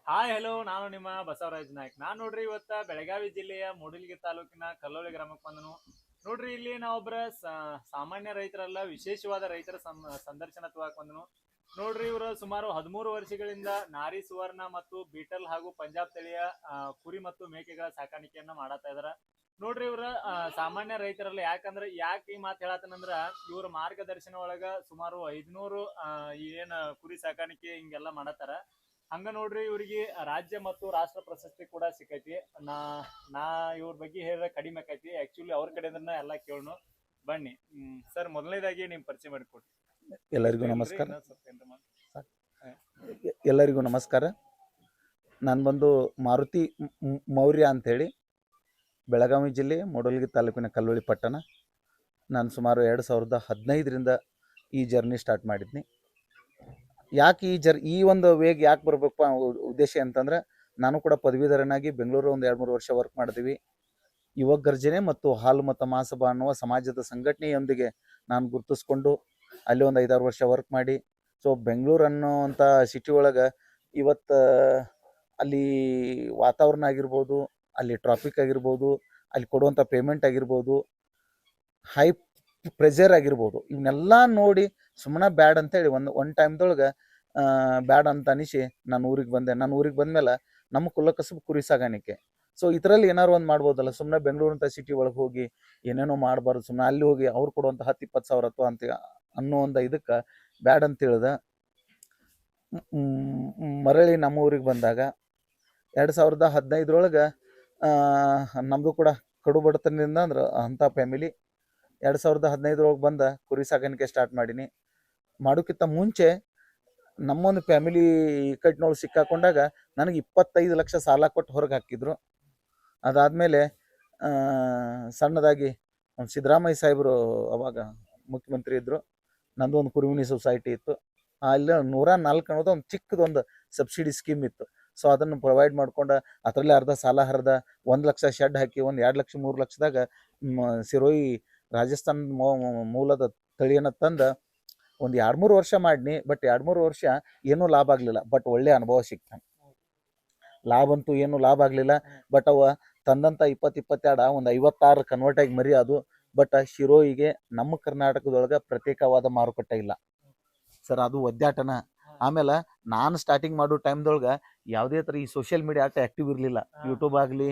Hi hello, ನಾನು ನಿಮ್ಮ ಬಸವರಾಜ್ ನಾಯ್ಕ್. ನಾನ್ ನೋಡ್ರಿ ಇವತ್ತ ಬೆಳಗಾವಿ ಜಿಲ್ಲೆಯ ಮೂಡಲಗಿ ತಾಲೂಕಿನ ಕಲ್ಲೋಳಿ ಗ್ರಾಮಕ್ಕೆ ಬಂದನು. ನೋಡ್ರಿ ಇಲ್ಲಿ ನಾವೊಬ್ರ ಸಾಮಾನ್ಯ ರೈತರಲ್ಲ, ವಿಶೇಷವಾದ ರೈತರ ಸಂದರ್ಶನ ತಗೋಕ್ ಬಂದನು. ನೋಡ್ರಿ ಇವರು ಸುಮಾರು 13 ವರ್ಷಗಳಿಂದ ನಾರಿ ಸುವರ್ಣ ಮತ್ತು ಬೀಟಲ್ ಹಾಗೂ ಪಂಜಾಬ್ ತಳಿಯ ಕುರಿ ಮತ್ತು ಮೇಕೆಗಳ ಸಾಕಾಣಿಕೆಯನ್ನ ಮಾಡತಾ ಇದಾರ. ನೋಡ್ರಿ ಇವ್ರ ಸಾಮಾನ್ಯ ರೈತರಲ್ಲ. ಯಾಕೆ ಈ ಮಾತು ಹೇಳತ್ತನಂದ್ರ, ಇವ್ರ ಮಾರ್ಗದರ್ಶನ ಒಳಗ ಸುಮಾರು 500 ಏನ್ ಕುರಿ ಸಾಕಾಣಿಕೆ ಹಿಂಗೆಲ್ಲ ಮಾಡತಾರ. ಹಂಗ ನೋಡ್ರಿ ಇವ್ರಿಗೆ ರಾಜ್ಯ ಮತ್ತು ರಾಷ್ಟ್ರ ಪ್ರಶಸ್ತಿ ಕೂಡ ಸಿಕ್ಕೈತಿ. ನಾ ನಾ ಇವ್ರ ಬಗ್ಗೆ ಹೇಳಿದ್ರೆ ಕಡಿಮೆ ಆಕೈತಿ. ಆಕ್ಚುಲಿ ಅವ್ರ ಕಡೆಯಿಂದ ಎಲ್ಲ ಕೇಳೋಣ ಬನ್ನಿ. ಸರ್, ಮೊದಲನೇದಾಗಿ ನಿಮ್ ಪರಿಚಯ ಮಾಡಿಕೊಡ್ರಿ. ಎಲ್ಲರಿಗೂ ನಮಸ್ಕಾರ. ಎಲ್ಲರಿಗೂ ನಮಸ್ಕಾರ. ನಾನು ಬಂದು ಮಾರುತಿ ಮೌರ್ಯ ಅಂಥೇಳಿ, ಬೆಳಗಾವಿ ಜಿಲ್ಲೆ ಮೂಡಲಗಿ ತಾಲೂಕಿನ ಕಲ್ಲೋಳಿ ಪಟ್ಟಣ. ನಾನು ಸುಮಾರು 2015ರಿಂದ ಈ ಜರ್ನಿ ಸ್ಟಾರ್ಟ್ ಮಾಡಿದ್ನಿ. ಯಾಕೆ ಈ ಒಂದು ವೇಗ ಯಾಕೆ ಬರಬೇಕು ಉದ್ದೇಶ ಅಂತಂದ್ರೆ, ನಾನು ಕೂಡ ಪದವೀಧರನಾಗಿ ಬೆಂಗಳೂರು ಒಂದು 2-3 ವರ್ಷ ವರ್ಕ್ ಮಾಡಿದ್ವಿ. ಯುವ ಗರ್ಜನೆ ಮತ್ತು ಹಾಲು ಮತ್ತು ಮಹಾಸಭಾ ಅನ್ನುವ ಸಮಾಜದ ಸಂಘಟನೆಯೊಂದಿಗೆ ನಾನು ಗುರುತಿಸ್ಕೊಂಡು ಅಲ್ಲಿ ಒಂದು 5-6 ವರ್ಷ ವರ್ಕ್ ಮಾಡಿ, ಸೊ ಬೆಂಗಳೂರು ಅನ್ನೋವಂಥ ಸಿಟಿ ಒಳಗೆ ಇವತ್ತು ಅಲ್ಲಿ ವಾತಾವರಣ ಆಗಿರ್ಬೋದು, ಅಲ್ಲಿ ಟ್ರಾಫಿಕ್ ಆಗಿರ್ಬೋದು, ಅಲ್ಲಿ ಕೊಡುವಂಥ ಪೇಮೆಂಟ್ ಆಗಿರ್ಬೋದು, ಹೈ ಪ್ರೆಷರ್ ಆಗಿರ್ಬೋದು, ಇವನ್ನೆಲ್ಲ ನೋಡಿ ಸುಮ್ಮನೆ ಬ್ಯಾಡ್ ಅಂತೇಳಿ ಒಂದು ಟೈಮ್ದೊಳಗೆ ಬ್ಯಾಡ್ ಅಂತ ಅನಿಸಿ ನಾನು ಊರಿಗೆ ಬಂದೆ. ನಾನು ಊರಿಗೆ ಬಂದಮೇಲೆ ನಮ್ಮ ಕುಲಕಸಬು ಕುರಿ ಸಾಗಾಣಿಕೆ. ಸೊ ಇದರಲ್ಲಿ ಏನಾರು ಒಂದು ಮಾಡ್ಬೋದಲ್ಲ, ಸುಮ್ಮನೆ ಬೆಂಗಳೂರು ಅಂತ ಸಿಟಿ ಒಳಗೆ ಹೋಗಿ ಏನೇನೋ ಮಾಡಬಾರ್ದು, ಸುಮ್ಮನೆ ಅಲ್ಲಿ ಹೋಗಿ ಅವ್ರು ಕೊಡುವಂಥ 10-20 ಸಾವಿರ ಅಥವಾ ಅಂತ ಅನ್ನೋ ಒಂದು ಇದಕ್ಕೆ ಬ್ಯಾಡ್ ಅಂತ ಹೇಳ್ದೆ. ಮರಳಿ ನಮ್ಮ ಊರಿಗೆ ಬಂದಾಗ 2015ರೊಳಗೆ ನಮ್ಮದು ಕೂಡ ಕಡು ಬಡತನದಿಂದ ಅಂದ್ರೆ ಅಂಥ ಫ್ಯಾಮಿಲಿ. 2015ರೊಳಗೆ ಬಂದ ಕುರಿ ಸಾಗಾಣಿಕೆ ಸ್ಟಾರ್ಟ್ ಮಾಡೀನಿ. ಮಾಡೋಕ್ಕಿಂತ ಮುಂಚೆ ನಮ್ಮೊಂದು ಫ್ಯಾಮಿಲಿ ಇಕ್ಕಟ್ಟಿನೊಳಗೆ ಸಿಕ್ಕಾಕೊಂಡಾಗ ನನಗೆ 25 ಲಕ್ಷ ಸಾಲ ಕೊಟ್ಟು ಹೊರಗೆ ಹಾಕಿದ್ರು. ಅದಾದಮೇಲೆ ಸಣ್ಣದಾಗಿ ಸಿದ್ದರಾಮಯ್ಯ ಸಾಹೇಬರು ಅವಾಗ ಮುಖ್ಯಮಂತ್ರಿ ಇದ್ದರು. ನಂದು ಒಂದು ಕುರುವಿನಿ ಸೊಸೈಟಿ ಇತ್ತು. ಅಲ್ಲಿ 104 ಅನ್ನೋದು ಒಂದು ಚಿಕ್ಕದೊಂದು ಸಬ್ಸಿಡಿ ಸ್ಕೀಮ್ ಇತ್ತು. ಸೊ ಅದನ್ನು ಪ್ರೊವೈಡ್ ಮಾಡ್ಕೊಂಡು ಅದರಲ್ಲಿ ಅರ್ಧ ಸಾಲ ಹರಿದ 1 ಲಕ್ಷ ಶೆಡ್ ಹಾಕಿ ಒಂದು 2 ಲಕ್ಷ 3 ಲಕ್ಷದಾಗ ಸಿರೋಯಿ ರಾಜಸ್ಥಾನದ ಮೂಲದ ತಳಿಯನ್ನು ತಂದು ಒಂದು 2-3 ವರ್ಷ ಮಾಡಿನಿ. ಬಟ್ 2-3 ವರ್ಷ ಏನೂ ಲಾಭ ಆಗಲಿಲ್ಲ. ಬಟ್ ಒಳ್ಳೆ ಅನುಭವ ಸಿಕ್ತಾನೆ. ಲಾಭ ಅಂತೂ ಏನೂ ಲಾಭ ಆಗಲಿಲ್ಲ. ಬಟ್ ಅವ ತಂದಂಥ 20-22 ಒಂದು 56 ಕನ್ವರ್ಟ್ ಆಗಿ ಮರಿ ಅದು. ಬಟ್ ಶಿರೋಯಿಗೆ ನಮ್ಮ ಕರ್ನಾಟಕದೊಳಗೆ ಪ್ರತ್ಯೇಕವಾದ ಮಾರುಕಟ್ಟೆ ಇಲ್ಲ ಸರ್, ಅದು ಒದ್ದಾಟನ. ಆಮೇಲೆ ನಾನು ಸ್ಟಾರ್ಟಿಂಗ್ ಮಾಡೋ ಟೈಮ್ದೊಳಗೆ ಯಾವುದೇ ಥರ ಈ ಸೋಷಿಯಲ್ ಮೀಡಿಯಾ ಆಟ ಆ್ಯಕ್ಟಿವ್ ಇರಲಿಲ್ಲ. ಯೂಟ್ಯೂಬ್ ಆಗಲಿ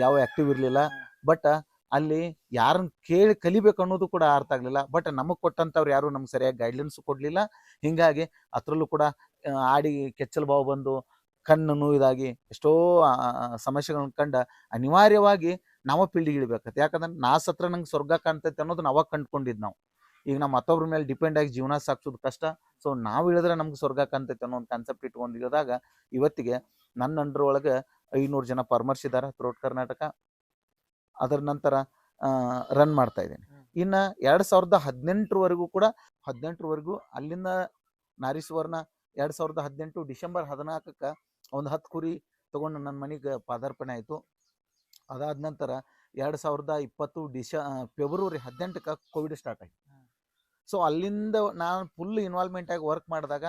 ಯಾವ ಆ್ಯಕ್ಟಿವ್ ಇರಲಿಲ್ಲ. ಬಟ್ ಅಲ್ಲಿ ಯಾರನ್ನ ಕೇಳಿ ಕಲಿಬೇಕು ಅನ್ನೋದು ಕೂಡ ಅರ್ಥ ಆಗಲಿಲ್ಲ. ಬಟ್ ನಮಗೆ ಕೊಟ್ಟಂಥವ್ರು ಯಾರು ನಮ್ಗೆ ಸರಿಯಾಗಿ ಗೈಡ್ಲೈನ್ಸ್ ಕೊಡಲಿಲ್ಲ. ಹೀಗಾಗಿ ಅದರಲ್ಲೂ ಕೂಡ ಆಡಿ ಕೆಚ್ಚಲು ಬಾವು ಬಂದು ಕಣ್ಣು ನೋವಿದಾಗಿ ಎಷ್ಟೋ ಸಮಸ್ಯೆಗಳನ್ನ ಕಂಡು ಅನಿವಾರ್ಯವಾಗಿ ನಾವು ಫೀಲ್ಡಿಗೆ ಇಳಿಬೇಕತ್ತೆ. ಯಾಕಂದ್ರೆ ನಾ ಸತ್ರ ನಂಗೆ ಸ್ವರ್ಗ ಕಾಣ್ತೈತೆ ಅನ್ನೋದು ಅವಾಗ ಕಂಡುಕೊಂಡಿದ್ದು ನಾವು. ಈಗ ನಾವು ಮತ್ತೊಬ್ಬರ ಮೇಲೆ ಡಿಪೆಂಡ್ ಆಗಿ ಜೀವನ ಸಾಗಿಸೋದು ಕಷ್ಟ. ಸೊ ನಾವು ಇಳಿದ್ರೆ ನಮ್ಗೆ ಸ್ವರ್ಗ ಕಾಣ್ತೈತೆ ಅನ್ನೋ ಒಂದು ಕಾನ್ಸೆಪ್ಟ್ ಇಟ್ಕೊಂಡು ಇಳಿದಾಗ ಇವತ್ತಿಗೆ ನನ್ನ ಅಂಡರ್ ಒಳಗೆ 500 ಜನ ಫಾರ್ಮರ್ಸ್ ಇದ್ದಾರೆ ಥ್ರೂಟ್ ಕರ್ನಾಟಕ. ಅದರ ನಂತರ ರನ್ ಮಾಡ್ತಾ ಇದ್ದೀನಿ. ಇನ್ನು 2018ವರೆಗೂ ಕೂಡ 18ವರೆಗೂ ಅಲ್ಲಿಂದ ನಾರಿ ಸುವರ್ಣ 2018 ಡಿಸೆಂಬರ್ 14ಕ್ಕೆ ಒಂದು 10 ಕುರಿ ತೊಗೊಂಡು ನನ್ನ ಮನೆಗೆ ಪಾದಾರ್ಪಣೆ ಆಯಿತು. ಅದಾದ ನಂತರ 2020 ಫೆಬ್ರವರಿ 18ಕ್ಕೆ ಕೋವಿಡ್ ಸ್ಟಾರ್ಟ್ ಆಯಿತು. ಸೊ ಅಲ್ಲಿಂದ ನಾನು ಫುಲ್ ಇನ್ವಾಲ್ವ್ಮೆಂಟ್ ಆಗಿ ವರ್ಕ್ ಮಾಡಿದಾಗ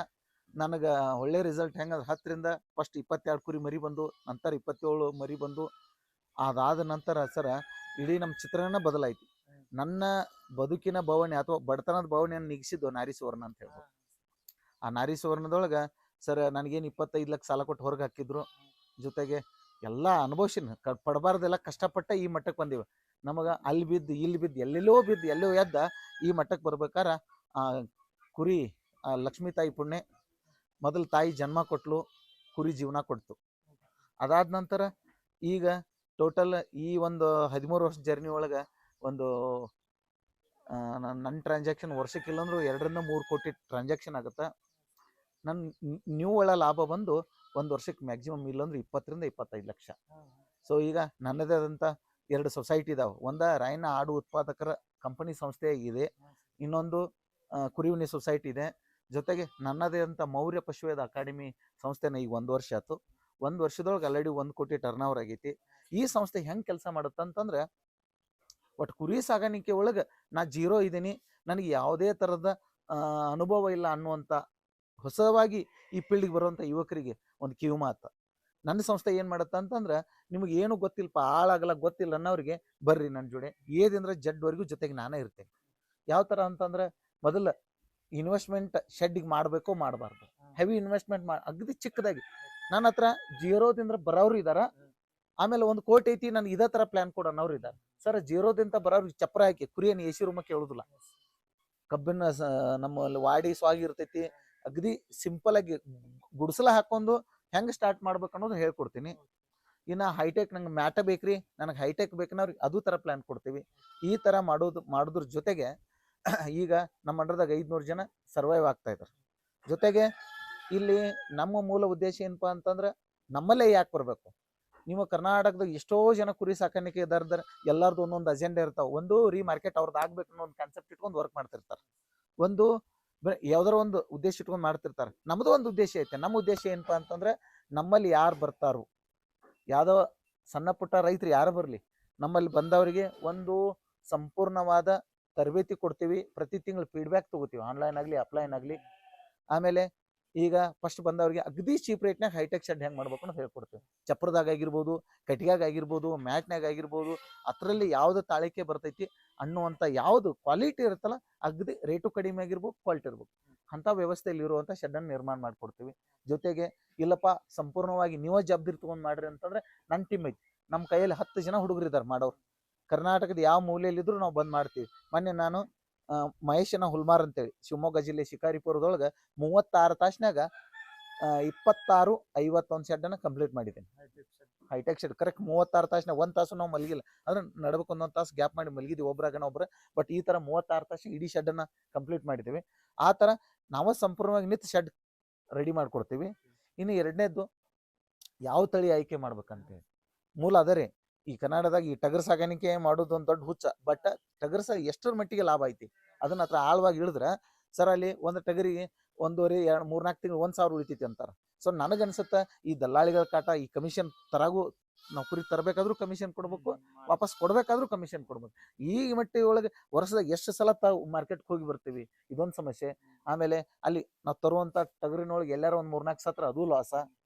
ನನಗೆ ಒಳ್ಳೆ ರಿಸಲ್ಟ್ ಹೆಂಗೆ, 10ರಿಂದ ಫಸ್ಟ್ 22 ಕುರಿ ಮರಿ ಬಂದು, ನಂತರ 27 ಮರಿ ಬಂದು. ಅದಾದ ನಂತರ ಸರ ಇಡೀ ನಮ್ಮ ಚಿತ್ರಣ ಬದಲಾಯಿತು. ನನ್ನ ಬದುಕಿನ ಬವಣೆ ಅಥವಾ ಬಡತನದ ಬವಣೆಯನ್ನು ನಿಗಿಸಿದ್ದು ನಾರಿ ಸುವರ್ಣ ಅಂತ ಹೇಳ್ಬೋದು. ಆ ನಾರಿ ಸುವರ್ಣದೊಳಗೆ ಸರ್ ನನಗೇನು 25 ಲಕ್ಷ ಸಾಲ ಕೊಟ್ಟು ಹೊರಗೆ ಹಾಕಿದ್ರು. ಜೊತೆಗೆ ಎಲ್ಲ ಅನುಭವಿಸಿನ ಪಡಬಾರ್ದೆಲ್ಲ ಕಷ್ಟಪಟ್ಟ ಈ ಮಟ್ಟಕ್ಕೆ ಬಂದೀವಿ. ನಮಗೆ ಅಲ್ಲಿ ಬಿದ್ದು ಇಲ್ಲಿ ಬಿದ್ದು ಎಲ್ಲೆಲ್ಲೋ ಬಿದ್ದು ಎಲ್ಲೋ ಎದ್ದ ಈ ಮಟ್ಟಕ್ಕೆ ಬರ್ಬೇಕಾರೆ ಕುರಿ ಲಕ್ಷ್ಮೀ ತಾಯಿ ಪುಣ್ಯ. ಮೊದಲು ತಾಯಿ ಜನ್ಮ ಕೊಟ್ಲು, ಕುರಿ ಜೀವನ ಕೊಡ್ತು. ಅದಾದ ನಂತರ ಈಗ ಟೋಟಲ್ ಈ ಒಂದು 13 ವರ್ಷ ಜರ್ನಿ ಒಳಗೆ ಒಂದು ನನ್ನ ಟ್ರಾನ್ಸಾಕ್ಷನ್ ವರ್ಷಕ್ಕಿಲ್ಲಂದ್ರೂ 2-3 ಕೋಟಿ ಟ್ರಾನ್ಸಾಕ್ಷನ್ ಆಗುತ್ತೆ. ನನ್ನ ನ್ಯೂ ಒಳ ಲಾಭ ಬಂದು ಒಂದು ವರ್ಷಕ್ಕೆ ಮ್ಯಾಕ್ಸಿಮಮ್ ಇಲ್ಲಂದ್ರೆ 20-25 ಲಕ್ಷ. ಸೊ ಈಗ ನನ್ನದೇ ಆದಂಥ 2 ಸೊಸೈಟಿ ಇದಾವೆ. ಒಂದು ರಾಯಣ್ಣ ಆಡು ಉತ್ಪಾದಕರ ಕಂಪನಿ ಸಂಸ್ಥೆ ಇದೆ, ಇನ್ನೊಂದು ಕುರಿವಿನಿ ಸೊಸೈಟಿ ಇದೆ. ಜೊತೆಗೆ ನನ್ನದೇ ಅಂತ ಮೌರ್ಯ ಪಶುವೇದ ಅಕಾಡೆಮಿ ಸಂಸ್ಥೆನ ಈಗ 1 ವರ್ಷ ಆಯ್ತು. 1 ವರ್ಷದೊಳಗೆ ಆಲ್ರೆಡಿ 1 ಕೋಟಿ ಟರ್ನ್ ಓವರ್ ಆಗೈತಿ. ಈ ಸಂಸ್ಥೆ ಹೆಂಗೆ ಕೆಲಸ ಮಾಡುತ್ತೆ ಅಂತಂದ್ರೆ, ಒಟ್ಟು ಕುರಿ ಸಾಗಾಣಿಕೆ ಒಳಗೆ ನಾ ಜೀರೋ ಇದ್ದೀನಿ, ನನಗೆ ಯಾವುದೇ ಥರದ ಅನುಭವ ಇಲ್ಲ ಅನ್ನುವಂಥ ಹೊಸವಾಗಿ ಈ ಫೀಲ್ಡಿಗೆ ಬರುವಂಥ ಯುವಕರಿಗೆ ಒಂದು ಕಿವಿಮಾತು. ನನ್ನ ಸಂಸ್ಥೆ ಏನ್ ಮಾಡತ್ತ ಅಂತಂದ್ರ ನಿಮ್ಗೆ ಏನು ಗೊತ್ತಿಲ್ಲಪ್ಪ ಆಳಾಗಲ್ಲ ಗೊತ್ತಿಲ್ಲ ಅನ್ನೋರಿಗೆ ಬರ್ರಿ ನನ್ನ ಜೋಡಿ ಏದಿಂದ ಜಡ್ವರೆಗೂ ಜೊತೆಗೆ ನಾನೇ ಇರ್ತೇನೆ. ಯಾವ ತರ ಅಂತಂದ್ರೆ ಮೊದಲ ಇನ್ವೆಸ್ಟ್ಮೆಂಟ್ ಶೆಡ್ಗೆ ಮಾಡಬೇಕು ಮಾಡಬಾರ್ದು, ಹೆವಿ ಇನ್ವೆಸ್ಟ್ಮೆಂಟ್ ಅಗದಿ ಚಿಕ್ಕದಾಗಿ ನನ್ನ ಹತ್ರ ಜೀರೋದಿಂದ ಬರೋರು ಇದಾರ, ಆಮೇಲೆ 1 ಕೋಟಿ ಐತಿ ನನ್ಗೆ ಇದೇ ತರ ಪ್ಲಾನ್ ಕೊಡೋನವ್ರು ಇದಾರೆ. ಸರ್ ಜೀರೋದಿಂದ ಬರೋರು ಚಪ್ರ ಹಾಕಿ ಕುರಿಯನ್ನು ಎಸಿ ರೂಮಕ್ಕೆ ಕೇಳುದಿಲ್ಲ, ಕಬ್ಬಿನ ನಮ್ಮಲ್ಲಿ ವಾಡಿ ಸ್ವಾಗಿ ಇರ್ತೈತಿ, ಅಗದಿ ಸಿಂಪಲ್ ಆಗಿ ಗುಡಿಸಲ ಹಾಕೊಂಡು ಹೆಂಗ್ ಸ್ಟಾರ್ಟ್ ಮಾಡ್ಬೇಕು ಅನ್ನೋದು ಹೇಳ್ಕೊಡ್ತೀನಿ. ಇನ್ನ ಹೈಟೆಕ್ ನಂಗೆ ಮ್ಯಾಟ ಬೇಕ್ರಿ, ನನಗೆ ಹೈಟೆಕ್ ಬೇಕನ್ನವ್ರಿಗೆ ಅದು ತರ ಪ್ಲಾನ್ ಕೊಡ್ತೀವಿ. ಈ ತರ ಮಾಡೋದ್ರ ಜೊತೆಗೆ ಈಗ ನಮ್ಮ ಅಂಡರ್ದಾಗ 500 ಜನ ಸರ್ವೈವ್ ಆಗ್ತಾ ಇದ್ದಾರೆ. ಜೊತೆಗೆ ಇಲ್ಲಿ ನಮ್ಮ ಮೂಲ ಉದ್ದೇಶ ಏನಪ್ಪಾ ಅಂತಂದ್ರೆ ನಮ್ಮಲ್ಲೇ ಯಾಕೆ ಬರ್ಬೇಕು, ನೀವು ಕರ್ನಾಟಕದಾಗ ಎಷ್ಟೋ ಜನ ಕುರಿ ಸಾಕಾಣಿಕೆ ಇದಾರ, ಎಲ್ಲಾರ್ದು ಒಂದೊಂದು ಅಜೆಂಡಾ ಇರ್ತಾವ. ಒಂದು ಮಾರ್ಕೆಟ್ ಅವ್ರದ್ದು ಆಗ್ಬೇಕು ಅನ್ನೋ ಒಂದು ಕಾನ್ಸೆಪ್ಟ್ ಇಟ್ಕೊಂಡು ವರ್ಕ್ ಮಾಡ್ತಿರ್ತಾರೆ, ಒಂದು ಯಾವ್ದಾರ ಒಂದು ಉದ್ದೇಶ ಇಟ್ಕೊಂಡು ಮಾಡ್ತಿರ್ತಾರೆ. ನಮ್ದು ಒಂದು ಉದ್ದೇಶ ಐತೆ. ನಮ್ಮ ಉದ್ದೇಶ ಏನಪ್ಪಾ ಅಂತಂದ್ರೆ ನಮ್ಮಲ್ಲಿ ಯಾರು ಬರ್ತಾರೋ, ಯಾವ್ದೋ ಸಣ್ಣ ಪುಟ್ಟ ರೈತರು ಯಾರು ಬರಲಿ, ನಮ್ಮಲ್ಲಿ ಬಂದವರಿಗೆ ಒಂದು ಸಂಪೂರ್ಣವಾದ ತರಬೇತಿ ಕೊಡ್ತೀವಿ. ಪ್ರತಿ ತಿಂಗಳು ಫೀಡ್ಬ್ಯಾಕ್ ತಗೋತೀವಿ, ಆನ್ಲೈನ್ ಆಗಲಿ ಅಪ್ಲೈನ್ ಆಗಲಿ. ಆಮೇಲೆ ಈಗ ಫಸ್ಟ್ ಬಂದವರಿಗೆ ಅಗದಿ ಚೀಪ್ ರೇಟ್ನಾಗ ಹೈಟೆಕ್ ಶೆಡ್ ಹೆಂಗೆ ಮಾಡ್ಬೇಕು ಅಂತ ಹೇಳ್ಕೊಡ್ತೀವಿ. ಚಪ್ರದಾಗ ಆಗಿರ್ಬೋದು, ಕಟ್ಟಿಗೆಯಾಗ ಆಗಿರ್ಬೋದು, ಮ್ಯಾಟ್ನಾಗ ಆಗಿರ್ಬೋದು, ಅದರಲ್ಲಿ ಯಾವ್ದು ತಾಳಿಕೆ ಬರ್ತೈತಿ ಅನ್ನುವಂಥ ಯಾವುದು ಕ್ವಾಲಿಟಿ ಇರುತ್ತಲ್ಲ, ಅಗದಿ ರೇಟು ಕಡಿಮೆ ಆಗಿರ್ಬೋದು, ಕ್ವಾಲಿಟಿ ಇರ್ಬೇಕು, ಅಂಥ ವ್ಯವಸ್ಥೆಯಲ್ಲಿ ಇರುವಂಥ ಶೆಡ್ಡನ್ನು ನಿರ್ಮಾಣ ಮಾಡ್ಕೊಡ್ತೀವಿ. ಜೊತೆಗೆ ಇಲ್ಲಪ್ಪ ಸಂಪೂರ್ಣವಾಗಿ ನೀವೇ ಜವಾಬ್ದಾರಿ ತೊಗೊಂಡು ಮಾಡ್ರಿ ಅಂತಂದ್ರೆ ನನ್ನ ಟೀಮ್ ಐತಿ. ನಮ್ಮ ಕೈಯಲ್ಲಿ 10 ಜನ ಹುಡುಗರು ಇದ್ದಾರೆ ಮಾಡೋರು. ಕರ್ನಾಟಕದ ಯಾವ ಮೂಲೆಯಲ್ಲಿದ್ರು ನಾವು ಬಂದ್ ಮಾಡ್ತೀವಿ. ಮೊನ್ನೆ ನಾನು ಮಹೇಶನ ಹುಲ್ಮಾರ್ ಅಂತೇಳಿ ಶಿವಮೊಗ್ಗ ಜಿಲ್ಲೆ ಶಿಕಾರಿಪುರದೊಳಗೆ 36 ತಾಸ್ನಾಗ 26-51 ಶೆಡ್ಡನ್ನು ಕಂಪ್ಲೀಟ್ ಮಾಡಿದ್ದೀನಿ. ಹೈಟೆಕ್ ಶೆಡ್ ಕರೆಕ್ಟ್ 36 ತಾಸ್ನಾಗ 1 ತಾಸು ನಾವು ಮಲಗಿಲ್ಲ, ಅಂದ್ರೆ ನಡ್ಬೇಕು 1 ತಾಸು ಗ್ಯಾಪ್ ಮಾಡಿ ಮಲಗಿದ್ವಿ ಒಬ್ರಾಗನ ಒಬ್ರ. ಬಟ್ ಈ ತರ 36 ತಾಸು ಇಡೀ ಶೆಡ್ಡನ್ನು ಕಂಪ್ಲೀಟ್ ಮಾಡಿದ್ದೀವಿ. ಆ ತರ ನಾವು ಸಂಪೂರ್ಣವಾಗಿ ನಿಂತು ಶೆಡ್ ರೆಡಿ ಮಾಡ್ಕೊಡ್ತೀವಿ. ಇನ್ನು ಎರಡನೇದ್ದು ಯಾವ ತಳಿ ಆಯ್ಕೆ ಮಾಡ್ಬೇಕಂತೇಳಿ ಮೂಲ ಅದರೇ. ಈ ಕನ್ನಡದಾಗ ಈ ಟಗರ್ ಸಾಗಾಣಿಕೆ ಮಾಡೋದು ಒಂದು ದೊಡ್ಡ ಹುಚ್ಚ, ಬಟ್ ಟಗರ್ ಎಷ್ಟರ ಮಟ್ಟಿಗೆ ಲಾಭ ಐತಿ ಅದನ್ನ ಹತ್ರ ಆಳವಾಗಿ ಇಳಿದ್ರೆ ಸರ್ ಅಲ್ಲಿ ಒಂದು ಟಗರಿಗೆ 1.5-3-4 ತಿಂಗಳು 1,000 ಉಳಿತೈತಿ ಅಂತಾರೆ. ಸೊ ನನಗನ್ಸುತ್ತೆ ಈ ದಲ್ಲಾಳಿಗಳ ಕಾಟ, ಈ ಕಮಿಷನ್ ತರಾಗೂ ನಾವು ಕುರಿ ತರಬೇಕಾದ್ರೂ ಕಮಿಷನ್ ಕೊಡ್ಬೇಕು, ವಾಪಸ್ ಕೊಡ್ಬೇಕಾದ್ರೂ ಕಮಿಷನ್ ಕೊಡ್ಬೇಕು. ಈ ಮಟ್ಟಿ ಒಳಗೆ ವರ್ಷದಾಗ ಎಷ್ಟು ಸಲ ಮಾರ್ಕೆಟ್ಗೆ ಹೋಗಿ ಬರ್ತೀವಿ, ಇದೊಂದು ಸಮಸ್ಯೆ. ಆಮೇಲೆ ಅಲ್ಲಿ ನಾವು ತರುವಂಥ ಟಗರಿನೊಳಗೆ ಎಲ್ಲಾರ ಒಂದು 3-4 ಸತ್ರ ಅದು ಲಾಸ.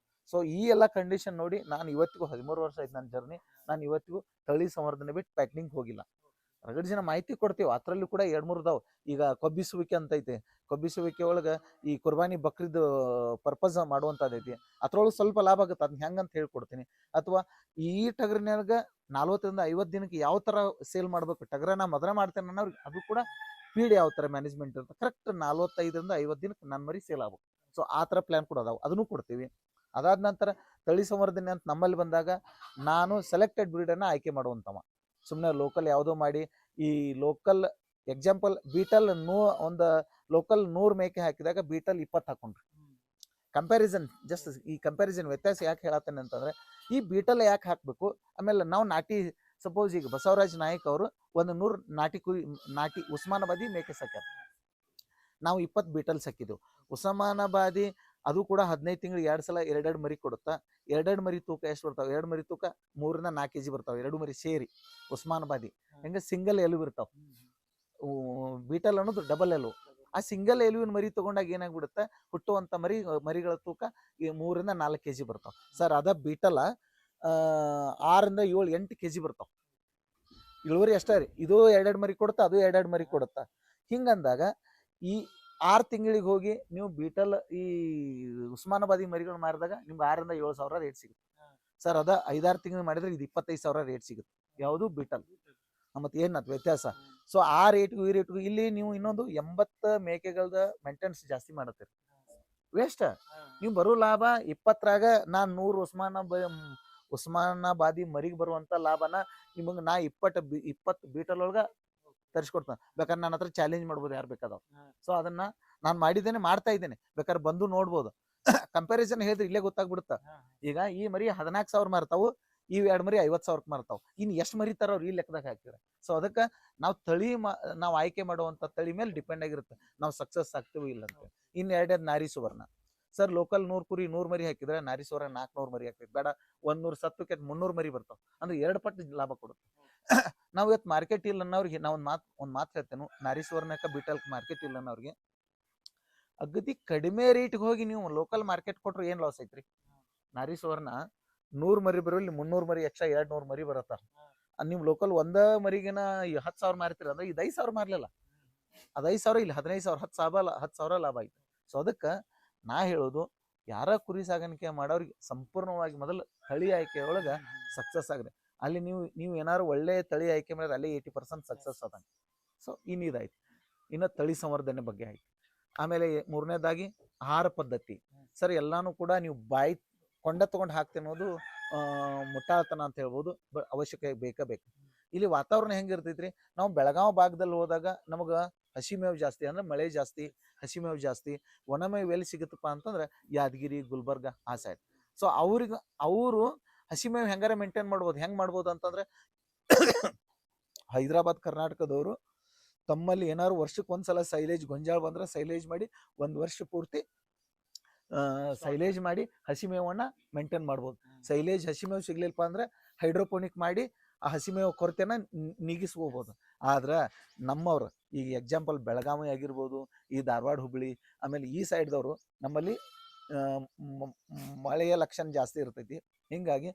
ಸೊ ಈ ಎಲ್ಲ ಕಂಡೀಷನ್ ನೋಡಿ ನಾನು ಇವತ್ತಿಗೂ 13 ವರ್ಷ ಆಯ್ತು ನನ್ನ ಜರ್ನಿ, ನಾನು ಇವತ್ತಿಗೂ ತಳಿ ಸಂವರ್ಧನೆ ಬಿಟ್ಟು ಪ್ಯಾಟ್ನಿಂಗ್ ಹೋಗಿಲ್ಲ. ರಗಡ್ ಜನ ಮಾಹಿತಿ ಕೊಡ್ತೀವಿ, ಅದರಲ್ಲಿ ಕೂಡ 2-3 ಇದಾವೆ. ಈಗ ಕೊಬ್ಬಿಸುವಿಕೆ ಅಂತ ಐತೆ, ಕೊಬ್ಬಿಸುವಿಕೆ ಒಳಗೆ ಈ ಕುರ್ಬಾನಿ ಬಕ್ರಿದ್ ಪರ್ಪಸ್ ಮಾಡುವಂಥದ್ದೈತಿ, ಅದ್ರೊಳಗೆ ಸ್ವಲ್ಪ ಲಾಭ ಆಗುತ್ತೆ, ಅದನ್ನ ಹೆಂಗಂತ ಹೇಳ್ಕೊಡ್ತೀನಿ. ಅಥವಾ ಈ ಟಗರಿನಾಗ 40-50 ದಿನಕ್ಕೆ ಯಾವ ಥರ ಸೇಲ್ ಮಾಡ್ಬೇಕು, ಟಗರನ್ನ ಮೊದಲ ಮಾಡ್ತೇನೆ ಅನ್ನೋರಿಗೆ ಅದು ಕೂಡ ಫೀಡ್ ಯಾವ ಥರ ಮ್ಯಾನೇಜ್ಮೆಂಟ್ ಇರುತ್ತೆ, ಕರೆಕ್ಟ್ 45-50 ದಿನಕ್ಕೆ ನನ್ನ ಮರಿ ಸೇಲ್ ಆಗ್ಬೇಕು. ಸೊ ಆ ಥರ ಪ್ಲ್ಯಾನ್ ಕೂಡ ಅದಾವೆ, ಅದನ್ನು ಕೊಡ್ತೀವಿ. ಅದಾದ ನಂತರ ತಳಿ ಸಂವರ್ಧನೆ ಅಂತ ನಮ್ಮಲ್ಲಿ ಬಂದಾಗ ನಾನು ಸೆಲೆಕ್ಟೆಡ್ ಬ್ರೀಡನ್ನು ಆಯ್ಕೆ ಮಾಡುವಂಥವ. ಸುಮ್ಮನೆ ಲೋಕಲ್ ಯಾವುದೋ ಮಾಡಿ ಈ ಲೋಕಲ್ ಎಕ್ಸಾಂಪಲ್ ಬೀಟಲ್ ಒಂದು ಲೋಕಲ್ 100 ಮೇಕೆ ಹಾಕಿದಾಗ ಬೀಟಲ್ 20 ಹಾಕೊಂಡ್ರಿ. ಕಂಪ್ಯಾರಿಸನ್ ಜಸ್ಟ್ ಈ ಕಂಪ್ಯಾರಿಸನ್ ವ್ಯತ್ಯಾಸ ಯಾಕೆ ಹೇಳತ್ತೇನೆ ಅಂತಂದ್ರೆ ಈ ಬೀಟಲ್ ಯಾಕೆ ಹಾಕಬೇಕು. ಆಮೇಲೆ ನಾವು ನಾಟಿ ಸಪೋಸ್ ಈಗ ಬಸವರಾಜ್ ನಾಯ್ಕ ಅವರು ಒಂದು 100 ನಾಟಿ ಉಸ್ಮಾನಾಬಾದಿ ಮೇಕೆ ಸಾಕ್ಯಾರ, ನಾವು 20 ಬೀಟಲ್ ಸಾಕಿದ್ದೆವು. ಉಸ್ಮಾನಾಬಾದಿ ಅದು ಕೂಡ 15 ತಿಂಗಳು 2 ಸಲ 2 ಮರಿ ಕೊಡುತ್ತಾ. 2 ಮರಿ ತೂಕ ಎಷ್ಟು ಬರ್ತಾವೆ, 2 ಮರಿ ತೂಕ 3-4 kg ಬರ್ತಾವೆ, 2 ಮರಿ ಸೇರಿ. ಉಸ್ಮಾನಾಬಾದಿ ಹೆಂಗೆ ಸಿಂಗಲ್ ಎಲುವು ಇರ್ತಾವ, ಬೀಟಲ್ ಅನ್ನೋದು ಡಬಲ್ ಎಲುವು. ಆ ಸಿಂಗಲ್ ಎಲುವಿನ ಮರಿ ತಗೊಂಡಾಗ ಏನಾಗ್ಬಿಡುತ್ತೆ, ಹುಟ್ಟುವಂತ ಮರಿಗಳ ತೂಕ 3-4 kg ಬರ್ತಾವ. ಸರ್ ಅದ ಬೀಟಲ 6-7-8 kg ಬರ್ತಾವ. ಇಳುವರಿ ಅಷ್ಟೇ ರೀ. ಇದು 2 ಮರಿ ಕೊಡುತ್ತಾ, ಅದು 2 ಮರಿ ಕೊಡುತ್ತಾ. ಹಿಂಗಂದಾಗ ಈ 6 ತಿಂಗಳಿಗೆ ಹೋಗಿ ನೀವು ಬೀಟಲ್ ಈ ಉಸ್ಮಾನಾಬಾದಿ ಮರಿಗಳು ಮಾರಿದಾಗ ನಿಮ್ಗೆ 6-7 ಸಾವಿರ ರೇಟ್ ಸಿಗುತ್ತೆ. ಸರ್ ಅದ 5-6 ತಿಂಗಳು ಮಾಡಿದ್ರೆ ಇದು 25,000 ರೇಟ್ ಸಿಗುತ್ತೆ. ಯಾವುದು ಬೀಟಲ್. ಮತ್ತೆ ಏನಾಯ್ತು ವ್ಯತ್ಯಾಸ. ಸೊ ಆ ರೇಟ್ಗೂ ಈ ರೇಟ್ಗೂ ಇಲ್ಲಿ ನೀವು ಇನ್ನೊಂದು 80 ಮೇಕೆಗಳದ ಮೇಂಟೆನೆನ್ಸ್ ಜಾಸ್ತಿ ಮಾಡತ್ತೀರಿ, ವೇಸ್ಟ್. ನೀವು ಬರೋ ಲಾಭ 20ರಾಗ ನಾನು 100 ಉಸ್ಮಾನಾಬಾದಿ ಮರಿಗೆ ಬರುವಂತ ಲಾಭನ ನಿಮಗೆ ನಾ 20 ಬೀಟಲ್ ಒಳಗ ತರಿಸ್ಕೊಡ್ತಾನೆ. ಬೇಕಾದ್ರೆ ನನ್ನ ಹತ್ರ ಚಾಲೆಂಜ್ ಮಾಡ್ಬೋದು ಯಾರು ಬೇಕಾದವ್. ಸೊ ಅದನ್ನ ನಾನು ಮಾಡಿದ್ದೇನೆ, ಮಾಡ್ತಾ ಇದ್ದೇನೆ, ಬೇಕಾದ್ರೆ ಬಂದು ನೋಡ್ಬೋದು. ಕಂಪ್ಯಾರಿಸನ್ ಹೇಳಿದ್ರೆ ಇಲ್ಲೇ ಗೊತ್ತಾಗ್ಬಿಡುತ್ತ. ಈಗ ಈ ಮರಿ 14,000 ಮಾರ್ತಾವು, ಈ 2 ಮರಿ 50,000 ಮಾರ್ತಾವ್. ಇನ್ನು ಎಷ್ಟು ಮರಿ ತರೋರು ಈ ಲೆಕ್ಕದಾಗ ಹಾಕಿದ್ರೆ. ಸೊ ಅದಕ್ಕೆ ನಾವು ನಾವು ಆಯ್ಕೆ ಮಾಡುವಂತ ತಳಿ ಮೇಲೆ ಡಿಪೆಂಡ್ ಆಗಿರುತ್ತೆ ನಾವು ಸಕ್ಸಸ್ ಆಗ್ತೀವಿ ಇಲ್ಲ ಅಂತ. ಇನ್ನು 2 ನಾರಿ ಸುವರ್ಣ. ಸರ್ ಲೋಕಲ್ 100 ಕುರಿ 100 ಮರಿ ಹಾಕಿದ್ರೆ ನಾರಿ ಸುವರ್ಣ 400 ಮರಿ ಹಾಕ್ಬೇಕು, ಬೇಡ 100 ಸತ್ತಕ್ಕೆ 300 ಮರಿ ಬರ್ತಾವ, ಅಂದ್ರೆ 2 ಪಟ್ಟು ಲಾಭ ಕೊಡುತ್ತೆ. ನಾವು ಇವತ್ತು ಮಾರ್ಕೆಟ್ ಇಲ್ಲ ಅನ್ನೋರಿಗೆ ನಾವು ಒಂದು ಮಾತು ಹೇಳ್ತೇನೆ, ನಾರಿ ಸುವರ್ಣಕ್ಕೆ ಬೀಟಲ್ಕ್ ಮಾರ್ಕೆಟ್ ಇಲ್ಲ ಅನ್ನೋರಿಗೆ ಅಗದಿ ಕಡಿಮೆ ರೇಟ್ಗೆ ಹೋಗಿ ನೀವು ಲೋಕಲ್ ಮಾರ್ಕೆಟ್ ಕೊಟ್ರೆ ಏನ್ ಲಾಸ್ ಐತ್ರಿ. ನಾರಿ ಸುವರ್ಣ 100 ಮರಿ ಬರೋಲ್ಲಿ 300 ಮರಿ ಎಕ್ಸ್ಟ್ರಾ 200 ಮರಿ ಬರತ್ತ. ನಿಮ್ ಲೋಕಲ್ ಒಂದ ಮರಿಗಿನ 10,000 ಮಾರ್ತೀರ ಅಂದ್ರೆ ಇದು 5,000 ಮಾರ್ಲಿಲ್ಲ. ಅದ್ 5,000 ಇಲ್ಲಿ 15,000 10,000 ಲಾಭ ಆಯ್ತು. ಸೊ ಅದಕ್ಕ ನಾ ಹೇಳೋದು, ಯಾರ ಕುರಿ ಸಾಗಾಣಿಕೆ ಮಾಡೋರಿಗೆ ಸಂಪೂರ್ಣವಾಗಿ ಮೊದಲು ತಳಿ ಆಯ್ಕೆಯೊಳಗ ಸಕ್ಸಸ್ ಆಗ್ರಿ. ಅಲ್ಲಿ ನೀವು ಏನಾದ್ರು ಒಳ್ಳೆ ತಳಿ ಆಯ್ಕೆ ಮಾಡಿದ್ರೆ ಅಲ್ಲಿ 80% ಸಕ್ಸಸ್ ಅದಂಗೆ. ಸೊ ಇದಾಯ್ತು. ಇನ್ನು ತಳಿ ಸಂವರ್ಧನೆ ಬಗ್ಗೆ ಆಯ್ತು. ಆಮೇಲೆ 3ನೇದಾಗಿ ಆಹಾರ ಪದ್ಧತಿ. ಸರ್ ಎಲ್ಲಾನು ಕೂಡ ನೀವು ಬಾಯಿ ಕೊಂಡ ತಗೊಂಡು ಹಾಕ್ತಿ ಅನ್ನೋದು ಮುಟ್ಟಾಳ್ತನ ಅಂತ ಹೇಳ್ಬೋದು. ಅವಶ್ಯಕ ಬೇಕು. ಇಲ್ಲಿ ವಾತಾವರಣ ಹೆಂಗಿರ್ತೈತ್ರಿ, ನಾವು ಬೆಳಗಾವಿ ಭಾಗದಲ್ಲಿ ಹೋದಾಗ ನಮಗ ಹಸಿ ಮೇವು ಜಾಸ್ತಿ, ಅಂದ್ರೆ ಮಳೆ ಜಾಸ್ತಿ, ಹಸಿ ಮೇವು ಜಾಸ್ತಿ. ಒಣ ಮೇವು ಎಲ್ಲಿ ಸಿಗುತ್ತಪ್ಪ ಅಂತಂದ್ರೆ ಯಾದಗಿರಿ, ಗುಲ್ಬರ್ಗ ಆ ಸೈಡ್. ಸೊ ಅವರು ಹಸಿ ಮೇವು ಹೆಂಗಾರ ಮೇಂಟೈನ್ ಮಾಡ್ಬೋದು. ಹೆಂಗ್ ಮಾಡ್ಬೋದು ಅಂತಂದ್ರೆ ಹೈದರಾಬಾದ್ ಕರ್ನಾಟಕದವರು ತಮ್ಮಲ್ಲಿ ಏನಾದ್ರು ವರ್ಷಕ್ಕೆ ಒಂದ್ಸಲ ಸೈಲೇಜ್ ಗೊಂಜಾಳ ಬಂದ್ರೆ ಸೈಲೇಜ್ ಮಾಡಿ 1 ವರ್ಷ ಪೂರ್ತಿ ಸೈಲೇಜ್ ಮಾಡಿ ಹಸಿ ಮೇವನ್ನ ಮೇಂಟೈನ್ ಮಾಡ್ಬೋದು. ಸೈಲೇಜ್ ಹಸಿ ಮೇವು ಸಿಗ್ಲಿಲ್ಪ ಅಂದ್ರೆ ಹೈಡ್ರೋಪೋನಿಕ್ ಮಾಡಿ ಆ ಹಸಿ ಮೇವು ಕೊರತೆನ ನೀಗಿಸ್ಕೋಬಹುದು. ಆದ್ರೆ ನಮ್ಮವ್ರು ಈಗ ಎಕ್ಸಾಂಪಲ್ ಬೆಳಗಾವಿ ಆಗಿರ್ಬೋದು, ಈ ಧಾರವಾಡ, ಹುಬ್ಬಳ್ಳಿ, ಆಮೇಲೆ ಈ ಸೈಡ್ದವರು ನಮ್ಮಲ್ಲಿ ಮಳೆಯ ಲಕ್ಷಣ ಜಾಸ್ತಿ ಇರ್ತೈತಿ. ಹಿಂಗಾಗಿ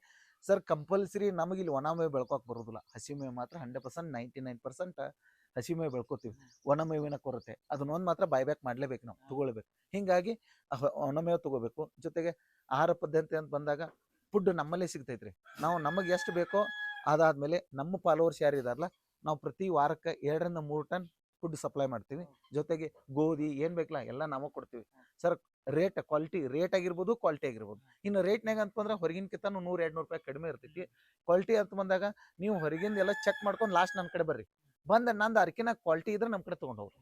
ಸರ್ ಕಂಪಲ್ಸರಿ ನಮಗೆ ಇಲ್ಲಿ ಒಣ ಮೇವು ಬೆಳ್ಕೊಕ್ ಬರೋದಿಲ್ಲ. ಹಸಿ ಮೇವು ಮಾತ್ರ 100% 99% ಹಸಿ ಮೇವು ಬೆಳ್ಕೊತೀವಿ. ಒಣ ಮೇವಿನ ಕೊರತೆ ಅದನ್ನೊಂದು ಮಾತ್ರ ಬೈಬ್ಯಾಕ್ ಮಾಡ್ಲೇಬೇಕು, ನಾವು ತಗೊಳ್ಬೇಕು. ಹಿಂಗಾಗಿ ಒಣ ಮೇವು ತಗೋಬೇಕು. ಜೊತೆಗೆ ಆಹಾರ ಪದ್ಧತಿ ಅಂತ ಬಂದಾಗ ಫುಡ್ ನಮ್ಮಲ್ಲೇ ಸಿಗ್ತೈತ್ರಿ. ನಾವು ನಮಗೆ ಎಷ್ಟು ಬೇಕೋ ಅದಾದ್ಮೇಲೆ ನಮ್ಮ ಫಾಲೋವರ್ಸ್ ಯಾರು ಇದಾರಲ್ಲ, ನಾವು ಪ್ರತಿ ವಾರಕ್ಕೆ 2 ರಿಂದ 3 ಟನ್ ಫುಡ್ ಸಪ್ಲೈ ಮಾಡ್ತೀವಿ. ಜೊತೆಗೆ ಗೋಧಿ ಏನ್ ಬೇಕಲ್ಲ ಎಲ್ಲ ನಾವು ಕೊಡ್ತೀವಿ. ಸರ್ ಕ್ವಾಲಿಟಿ ರೇಟ್ ಆಗಿರ್ಬೋದು, ಕ್ವಾಲಿಟಿ ಆಗಿರ್ಬೋದು. ಇನ್ನು ರೇಟ್ನಾಗ ಅಂತಂದ್ರೆ ಹೊರಗಿನಕಿಂತ 100-200 ರೂಪಾಯಿ ಕಡಿಮೆ ಇರ್ತೈತಿ. ಕ್ವಾಲಿಟಿ ಅಂತ ಬಂದಾಗ ನೀವು ಹೊರಗಿಂದ ಎಲ್ಲ ಚೆಕ್ ಮಾಡ್ಕೊಂಡು ಲಾಸ್ಟ್ ನನ್ನ ಕಡೆ ಬರ್ರಿ, ಬಂದ ನಂದು ಅರ್ಕಿನ ಕ್ವಾಲಿಟಿ ಇದ್ರೆ ನಮ್ಮ ಕಡೆ ತೊಗೊಂಡು ಹೋಗ್ರಿ.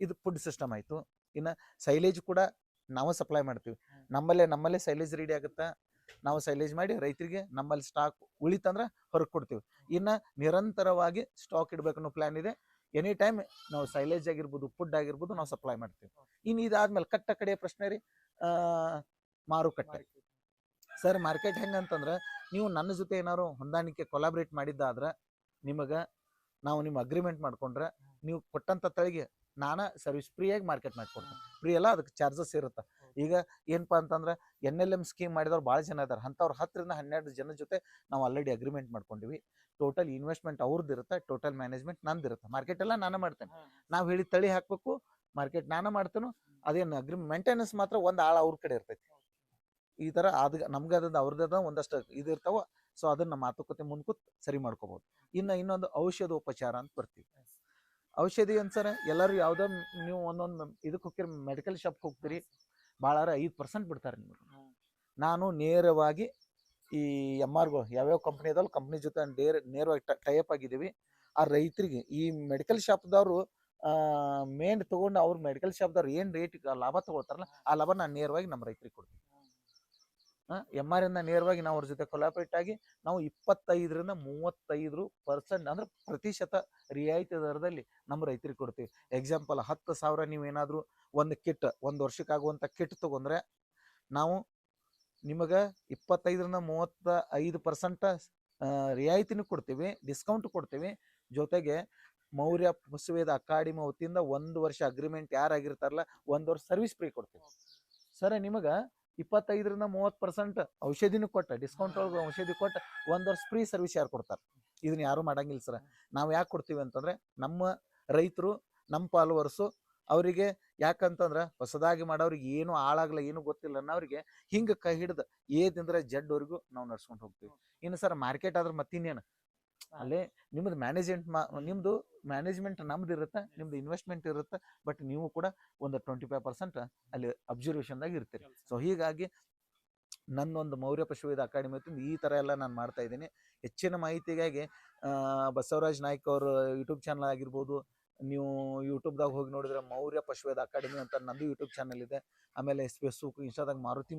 ಇದು ಫುಡ್ ಸಿಸ್ಟಮ್ ಆಯ್ತು. ಇನ್ನು ಸೈಲೇಜ್ ಕೂಡ ನಾವು ಸಪ್ಲೈ ಮಾಡ್ತೀವಿ. ನಮ್ಮಲ್ಲೇ ಸೈಲೇಜ್ ರೆಡಿ ಆಗುತ್ತಾ, ನಾವು ಸೈಲೇಜ್ ಮಾಡಿ ರೈತರಿಗೆ ನಮ್ಮಲ್ಲಿ ಸ್ಟಾಕ್ ಉಳಿತಂದ್ರೆ ಹೊರಗೆ ಕೊಡ್ತೀವಿ. ಇನ್ನು ನಿರಂತರವಾಗಿ ಸ್ಟಾಕ್ ಇಡಬೇಕು ಅನ್ನೋ ಪ್ಲಾನ್ ಇದೆ. ಎನಿ ಟೈಮ್ ನಾವು ಸೈಲೇಜ್ ಆಗಿರ್ಬೋದು, ಫುಡ್ ಆಗಿರ್ಬೋದು ನಾವು ಸಪ್ಲೈ ಮಾಡ್ತೀವಿ. ಇನ್ನು ಇದಾದ್ಮೇಲೆ ಕಟ್ಟ ಕಡೆಯ ಪ್ರಶ್ನೆ ರೀ, ಮಾರುಕಟ್ಟೆ. ಸರ್ ಮಾರ್ಕೆಟ್ ಹೆಂಗಂತಂದ್ರೆ, ನೀವು ನನ್ನ ಜೊತೆ ಏನಾದ್ರು ಹೊಂದಾಣಿಕೆ ಕೊಲಾಬ್ರೇಟ್ ಮಾಡಿದ್ದಾದ್ರೆ ನಾವು ನಿಮ್ಮ ಅಗ್ರಿಮೆಂಟ್ ಮಾಡ್ಕೊಂಡ್ರೆ ನೀವು ಕೊಟ್ಟಂತ ತಳಿಗೆ ನಾನಾ ಸರ್ವಿಸ್ ಫ್ರೀಯಾಗಿ ಮಾರ್ಕೆಟ್ ಮಾಡ್ಕೊಡ್ತೀನಿ. ಫ್ರೀ ಅಲ್ಲ, ಅದಕ್ಕೆ ಚಾರ್ಜಸ್ ಇರುತ್ತೆ. ಈಗ ಏನಪ್ಪಾ ಅಂತಂದ್ರೆ NLM ಸ್ಕೀಮ್ ಮಾಡಿದವ್ರು ಭಾಳ ಜನ ಇದ್ದಾರೆ. ಅಂಥವ್ರು 10 ರಿಂದ 12 ಜನ ಜೊತೆ ನಾವು ಆಲ್ರೆಡಿ ಅಗ್ರಿಮೆಂಟ್ ಮಾಡ್ಕೊಂಡಿವಿ. ಟೋಟಲ್ ಇನ್ವೆಸ್ಟ್ಮೆಂಟ್ ಅವ್ರದ್ದು ಇರುತ್ತೆ, ಟೋಟಲ್ ಮ್ಯಾನೇಜ್ಮೆಂಟ್ ನಂದು ಇರುತ್ತೆ. ಮಾರ್ಕೆಟ್ ಎಲ್ಲ ನಾನೇ ಮಾಡ್ತೇನೆ. ನಾವು ಹೇಳಿ ತಳಿ ಹಾಕ್ಬೇಕು, ಮಾರ್ಕೆಟ್ ನಾನೇ ಮಾಡ್ತೇನೆ. ಅದೇನು ಮೇಂಟೆನೆನ್ಸ್ ಮಾತ್ರ ಒಂದು ಆಳ ಅವ್ರ ಕಡೆ ಇರ್ತೈತಿ. ಈ ತರ ನಮ್ಗೆ ಅವ್ರದ್ದು ಒಂದಷ್ಟು ಇದಿರ್ತಾವ. ಸೊ ಅದನ್ನ ಮಾತುಕತೆ ಮುಂದ್ಕೂತ್ ಸರಿ ಮಾಡ್ಕೋಬಹುದು. ಇನ್ನೊಂದು ಔಷಧೋಪಚಾರ ಅಂತ ಬರ್ತೀವಿ. ಔಷಧಿ ಅನ್ಸರ ಎಲ್ಲರೂ ಯಾವ್ದೋ ನೀವು ಒಂದೊಂದು ಇದಕ್ಕೆ ಹೋಗ್ತೀರಿ, ಮೆಡಿಕಲ್ ಶಾಪ್ ಹೋಗ್ತೀರಿ, ಭಾಳ 5% ಬಿಡ್ತಾರೆ ನಿಮ್ಗೆ. ನಾನು ನೇರವಾಗಿ ಈ MRಗಳು ಯಾವ್ಯಾವ ಕಂಪ್ನಿ ಅದಾವಲ್ಲ, ಕಂಪ್ನಿ ಜೊತೆ ನೇರವಾಗಿ ಟೈಅಪ್ ಆಗಿದ್ದೀವಿ. ಆ ರೈತರಿಗೆ ಈ ಮೆಡಿಕಲ್ ಶಾಪ್ದವರು ಮೇನ್ ತಗೊಂಡು ಅವ್ರ ಮೆಡಿಕಲ್ ಶಾಪ್ದವ್ರು ಏನ್ ರೇಟ್ ಲಾಭ ತಗೊಳ್ತಾರಲ್ಲ, ಆ ಲಾಭ ನಾನು ನೇರವಾಗಿ ನಮ್ಮ ರೈತರಿಗೆ ಕೊಡ್ತೀನಿ. MR ಇಂದ ನೇರವಾಗಿ ನಾವು ಅವ್ರ ಜೊತೆ ಕೊಲಾಬ್ರೇಟ್ ಆಗಿ ನಾವು 25 ರಿಂದ 35% ಅಂದ್ರೆ ಪ್ರತಿಶತ ರಿಯಾಯಿತಿ ದರದಲ್ಲಿ ನಮ್ಮ ರೈತರಿಗೆ ಕೊಡ್ತೀವಿ. ಎಕ್ಸಾಂಪಲ್ 10,000 ನೀವೇನಾದ್ರೂ ಒಂದು ಕಿಟ್, 1 ವರ್ಷಕ್ಕಾಗುವಂತ ಕಿಟ್ ತಗೊಂಡ್ರೆ ನಾವು ನಿಮಗೆ 25 ರಿಂದ 35% ರಿಯಾಯಿತಿನೂ ಕೊಡ್ತೀವಿ, ಡಿಸ್ಕೌಂಟ್ ಕೊಡ್ತೀವಿ. ಜೊತೆಗೆ ಮೌರ್ಯ ಪಶುವೇದ ಅಕಾಡೆಮಿ ವತಿಯಿಂದ 1 ವರ್ಷ ಅಗ್ರಿಮೆಂಟ್ ಯಾರಾಗಿರ್ತಾರಲ್ಲ 1 ವರ್ಷ ಸರ್ವಿಸ್ ಫ್ರೀ ಕೊಡ್ತೀವಿ. ಸರ್ ನಿಮಗೆ 25 ರಿಂದ 30% ಔಷಧಿನೂ ಕೊಟ್ಟ, ಡಿಸ್ಕೌಂಟ್ ಒಳಗೆ ಔಷಧಿ ಕೊಟ್ಟ 1 ವರ್ಷ ಫ್ರೀ ಸರ್ವಿಸ್ ಯಾರು ಕೊಡ್ತಾರೆ? ಇದನ್ನ ಯಾರು ಮಾಡಂಗಿಲ್ಲ ಸರ್. ನಾವು ಯಾಕೆ ಕೊಡ್ತೀವಿ ಅಂತಂದ್ರೆ ನಮ್ಮ ರೈತರು, ನಮ್ಮ ಫಾಲೋವರ್ಸು ಅವರಿಗೆ, ಯಾಕಂತಂದ್ರೆ ಹೊಸದಾಗಿ ಮಾಡೋರಿಗೆ ಏನು ಹಾಳಾಗ್ಲ ಏನು ಗೊತ್ತಿಲ್ಲ ಅನ್ನೋರಿಗೆ ಹಿಂಗೆ ಕೈ ಹಿಡ್ದು ಏದಿಂದ ಜಡ್ವರೆಗೂ ನಾವು ನಡ್ಸ್ಕೊಂಡು ಹೋಗ್ತೀವಿ. ಇನ್ನು ಸರ್ ಮಾರ್ಕೆಟ್ ಆದ್ರೆ ಮತ್ತಿನ್ನೇನು, ಅಲ್ಲೇ ನಿಮ್ದು ನಿಮ್ದು ಮ್ಯಾನೇಜ್ಮೆಂಟ್ ನಮ್ದು ಇರುತ್ತೆ, ನಿಮ್ದು ಇನ್ವೆಸ್ಟ್ಮೆಂಟ್ ಇರುತ್ತೆ. ಬಟ್ ನೀವು ಕೂಡ ಒಂದು 25% ಅಲ್ಲಿ ಅಬ್ಸರ್ವೇಷನ್ದಾಗ ಇರ್ತೀರಿ. ಸೊ ಹೀಗಾಗಿ ನನ್ನೊಂದು ಮೌರ್ಯ ಪಶುವೇದ ಅಕಾಡೆಮಿ ಈ ತರ ಎಲ್ಲ ನಾನು ಮಾಡ್ತಾ ಇದ್ದೀನಿ. ಹೆಚ್ಚಿನ ಮಾಹಿತಿಗಾಗಿ ಬಸವರಾಜ್ ನಾಯ್ಕ್ ಅವ್ರ ಯೂಟ್ಯೂಬ್ ಚಾನಲ್ ಆಗಿರ್ಬೋದು, ನೀವು ಯೂಟ್ಯೂಬ್ದಾಗ ಹೋಗಿ ನೋಡಿದ್ರೆ ಮೌರ್ಯ ಪಶುವೇದ ಅಕಾಡೆಮಿ ಅಂತ ನಂದು ಯೂಟ್ಯೂಬ್ ಚಾನಲ್ ಇದೆ. ಆಮೇಲೆ ಫೇಸ್ಬುಕ್, ಇನ್ಸ್ಟಾದಾಗ ಮಾರುತಿ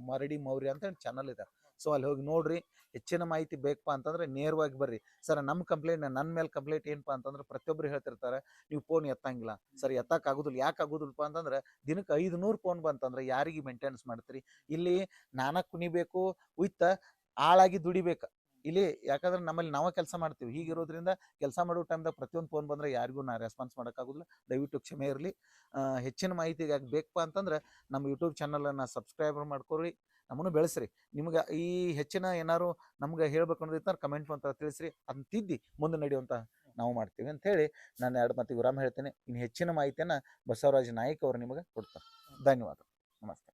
ಮರಡಿ ಮೌರ್ಯ ಅಂತ ಚಾನಲ್ ಇದೆ. ಸೊ ಅಲ್ಲಿ ಹೋಗಿ ನೋಡ್ರಿ. ಹೆಚ್ಚಿನ ಮಾಹಿತಿ ಬೇಕಪ್ಪ ಅಂತಂದ್ರೆ ನೇರವಾಗಿ ಬರ್ರಿ. ಸರ್ ನಮ್ಮ ಕಂಪ್ಲೇಂಟ್, ನನ್ನ ಮೇಲೆ ಕಂಪ್ಲೇಂಟ್ ಏನಪ್ಪಾ ಅಂತಂದ್ರೆ ಪ್ರತಿಯೊಬ್ಬರು ಹೇಳ್ತಿರ್ತಾರೆ ನೀವು ಫೋನ್ ಎತ್ತಂಗಿಲ್ಲ. ಸರ್ ಎತ್ತಕ್ಕೆ ಆಗೋದಿಲ್ಲ. ಯಾಕೆ ಆಗೋದಿಲ್ಲಪ್ಪ ಅಂತಂದ್ರೆ ದಿನಕ್ಕೆ 500 ಫೋನ್ ಬಂತಂದ್ರೆ ಯಾರಿಗೆ ಮೇಂಟೆನೆನ್ಸ್ ಮಾಡ್ತೀರಿ? ಇಲ್ಲಿ ನಾನಾ ಕುಣಿಬೇಕು, ವಿತ್ ಆಳಾಗಿ ದುಡಿಬೇಕು ಇಲ್ಲಿ. ಯಾಕಂದ್ರೆ ನಮ್ಮಲ್ಲಿ ನಾವೇ ಕೆಲಸ ಮಾಡ್ತೀವಿ. ಹೀಗಿರೋದ್ರಿಂದ ಕೆಲಸ ಮಾಡೋ ಟೈಮ್ದಾಗ ಪ್ರತಿಯೊಂದು ಫೋನ್ ಬಂದ್ರೆ ಯಾರಿಗೂ ನಾ ರೆಸ್ಪಾನ್ಸ್ ಮಾಡೋಕ್ಕಾಗೋದಿಲ್ಲ. ದಯವಿಟ್ಟು ಕ್ಷಮೆ ಇರಲಿ. ಹೆಚ್ಚಿನ ಮಾಹಿತಿಗಾಗಿ ಬೇಕಪ್ಪ ಅಂತಂದ್ರೆ ನಮ್ಮ ಯೂಟ್ಯೂಬ್ ಚಾನಲನ್ನು ಸಬ್ಸ್ಕ್ರೈಬರ್ ಮಾಡ್ಕೊರಿ. ನಮ್ಮನ್ನು ಬೆಳೆಸ್ರಿ. ನಿಮ್ಗೆ ಈ ಹೆಚ್ಚಿನ ಏನಾರು ನಮ್ಗೆ ಹೇಳ್ಬೇಕು ಅನ್ನೋದಿತ್ತು ಕಮೆಂಟ್ ಅಂತ ತಿಳಿಸ್ರಿ, ಅದನ್ನ ತಿದ್ದಿ ಮುಂದೆ ನಡೆಯುವಂತ ನಾವು ಮಾಡ್ತೀವಿ ಅಂತ ಹೇಳಿ ನಾನು 2 ಮಾತಿಗೆ ವಿರಾಮ ಹೇಳ್ತೇನೆ. ಇನ್ನು ಹೆಚ್ಚಿನ ಮಾಹಿತಿಯನ್ನು ಬಸವರಾಜ ನಾಯ್ಕ ಅವರು ನಿಮಗೆ ಕೊಡ್ತಾರೆ. ಧನ್ಯವಾದ. ನಮಸ್ತೆ.